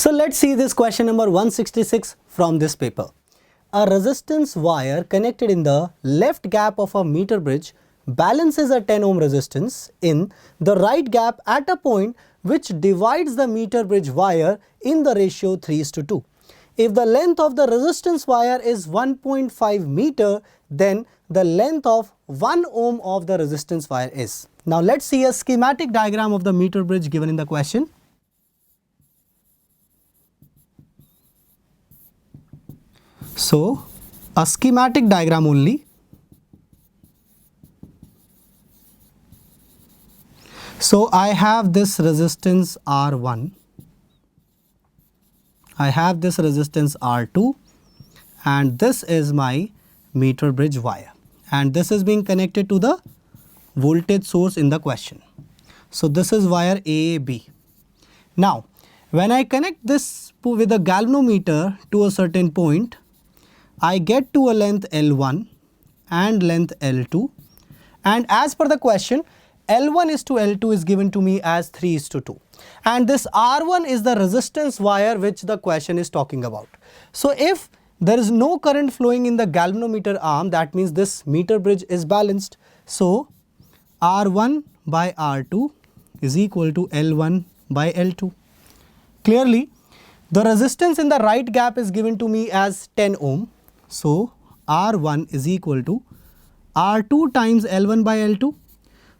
So let's see this question number 166 from this paper. A resistance wire connected in the left gap of a meter bridge balances a 10 ohm resistance in the right gap at a point which divides the meter bridge wire in the ratio 3:2. If the length of the resistance wire is 1.5 meter, then the length of 1 ohm of the resistance wire is. Now let's see a schematic diagram of the meter bridge given in the question. So a schematic diagram only. So I have this resistance R1, I have this resistance R2, and this is my meter bridge wire, and this is being connected to the voltage source in the question. So this is wire AB. Now when I connect this with a galvanometer to a certain point, I get to a length L1 and length L2, and as per the question, L1 is to L2 is given to me as 3:2, and this R1 is the resistance wire which the question is talking about. So if there is no current flowing in the galvanometer arm, that means this meter bridge is balanced. So R1 by R2 is equal to L1 by L2. Clearly, the resistance in the right gap is given to me as 10 ohm. So R1 is equal to R2 times L1 by L2.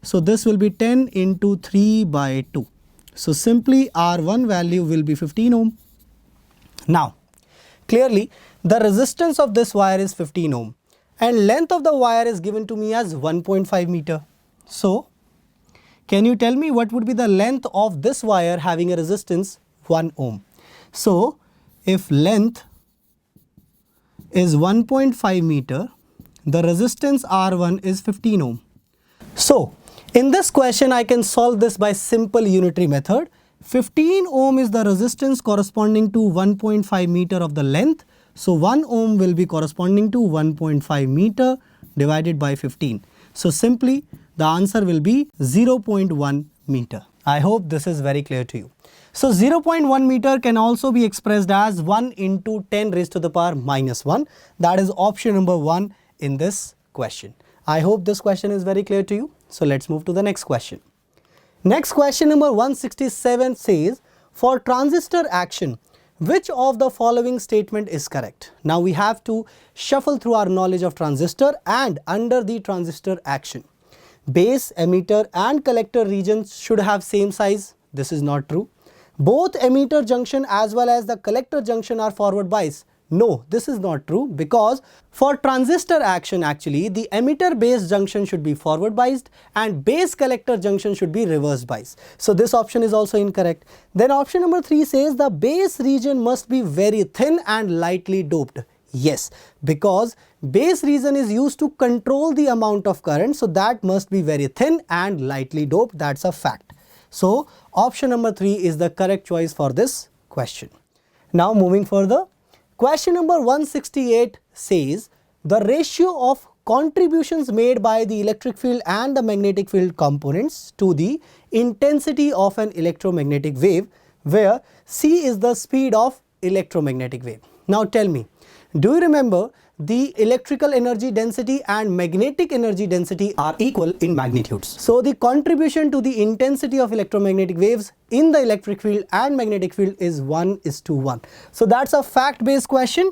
So this will be 10 into 3 by 2. So simply R1 value will be 15 ohm. Now clearly the resistance of this wire is 15 ohm and length of the wire is given to me as 1.5 meter. So can you tell me what would be the length of this wire having a resistance 1 ohm? So if length is 1.5 meter, the resistance R1 is 15 ohm. So in this question I can solve this by simple unitary method. 15 ohm is the resistance corresponding to 1.5 meter of the length. So 1 ohm will be corresponding to 1.5 meter divided by 15. So simply the answer will be 0.1 meter. I hope this is very clear to you. So 0.1 meter can also be expressed as 1 into 10 raised to the power minus 1. That is option number 1 in this question. I hope this question is very clear to you. So let's move to the next question. Next question number 167 says, for transistor action, which of the following statement is correct? Now we have to shuffle through our knowledge of transistor, and under the transistor action, base, emitter and collector regions should have same size. This is not true. Both emitter junction as well as the collector junction are forward bias. No, this is not true, because for transistor action actually the emitter base junction should be forward biased and base collector junction should be reverse biased. So this option is also incorrect. Then option number 3 says the base region must be very thin and lightly doped. Yes, because base region is used to control the amount of current, so that must be very thin and lightly doped. That's a fact. So option number 3 is the correct choice for this question. Now moving further, question number 168 says the ratio of contributions made by the electric field and the magnetic field components to the intensity of an electromagnetic wave, where c is the speed of electromagnetic wave. Now tell me, do you remember the electrical energy density and magnetic energy density are equal in magnitudes? So the contribution to the intensity of electromagnetic waves in the electric field and magnetic field is 1:1. So that's a fact based question.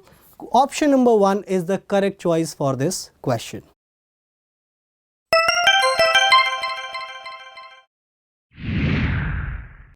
Option number 1 is the correct choice for this question.